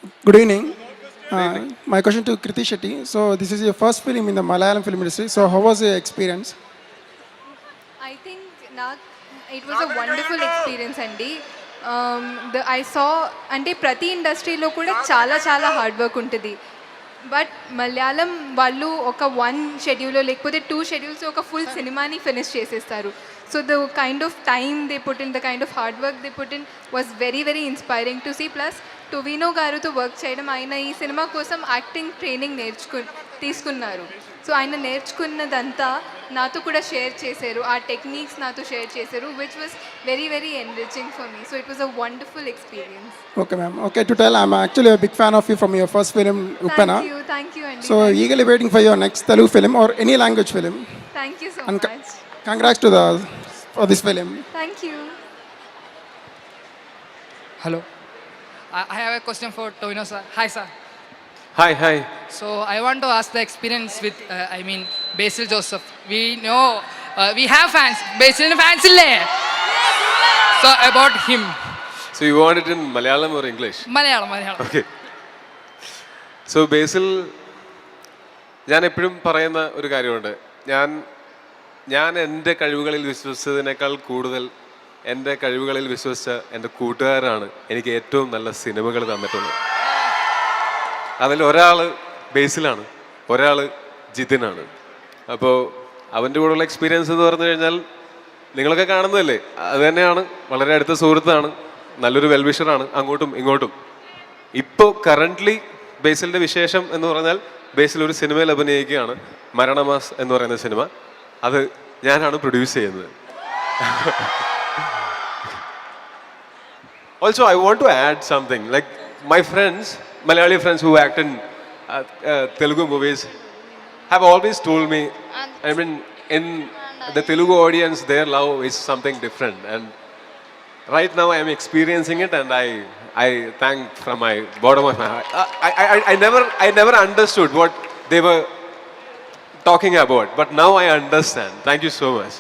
Good evening. My question to Kriti Shetty. So this is your first film in the Malayalam film industry. So how was your experience? I think it was a wonderful experience అండి. I saw అంటే ప్రతి ఇండస్ట్రీలో కూడా చాలా చాలా hard work ఉంటుంది. But Malayalam వాళ్ళు ఒక 1 షెడ్యూల్లో లేకపోతే 2 షెడ్యూల్స్ ఒక ఫుల్ సినిమాని ఫినిష్ చేసేస్తారు. So the kind of time they put in, the kind of hard work they put in was very very inspiring to see. Plus Tovino గారితో వర్క్ చేయడం, ఆయన ఈ సినిమా కోసం యాక్టింగ్ ట్రైనింగ్ తీసుకున్నారు. సో ఆయన నేర్చుకున్నదంతా నాతో కూడా షేర్ చేశారు, ఆ టెక్నిక్స్ నాతో షేర్ చేశారు, which was very very enriching for me. So it was a wonderful experience. Okay, ma'am. Okay, to tell, I'm actually a big fan of you from your first film, Uppana. Thank you అండి. So eagerly waiting for your next Telugu film or any language film. Thank you so And much. congrats for this film. Thank you. Hello. I have a question for Tovino sir. Hi sir. Hi. So I want to ask the experience with, Basil Joseph. We know, we have fans. Basil fans ille. So about him. So you want it in Malayalam or English? Malayalam. Okay. So Basil, ഞാൻ എപ്പോഴും പറയുന്ന ഒരു കാര്യമുണ്ട്. ഞാൻ എൻ്റെ കഴിവുകളിൽ വിശ്വസിച്ചതിനേക്കാൾ കൂടുതൽ എൻ്റെ കഴിവുകളിൽ വിശ്വസിച്ച എൻ്റെ കൂട്ടുകാരാണ് എനിക്ക് ഏറ്റവും നല്ല സിനിമകൾ തന്നിട്ടുള്ളത്. അതിൽ ഒരാൾ ബേസിലാണ്, ഒരാൾ ജിതിനാണ്. അപ്പോൾ അവൻ്റെ കൂടെയുള്ള എക്സ്പീരിയൻസ് എന്ന് പറഞ്ഞു കഴിഞ്ഞാൽ നിങ്ങളൊക്കെ കാണുന്നതല്ലേ, അത് തന്നെയാണ്. വളരെ അടുത്ത സുഹൃത്താണ്, നല്ലൊരു വെൽവിഷറാണ് അങ്ങോട്ടും ഇങ്ങോട്ടും. ഇപ്പോൾ കറൻ്റ്ലി ബേസിലിൻ്റെ വിശേഷം എന്ന് പറഞ്ഞാൽ ബേസിൽ ഒരു സിനിമയിൽ അഭിനയിക്കുകയാണ്, മരണമാസ് എന്ന് പറയുന്ന സിനിമ. അത് ഞാനാണ് പ്രൊഡ്യൂസ് ചെയ്യുന്നത്. Also, I want to add something. Like my friends, Malayali friends who act in Telugu movies, have always told me, I mean, in the Telugu audience, their love is something different. And right now, I am experiencing it, and I thank from my bottom of my heart. I never understood what they were talking about, but now I understand. Thank you so much.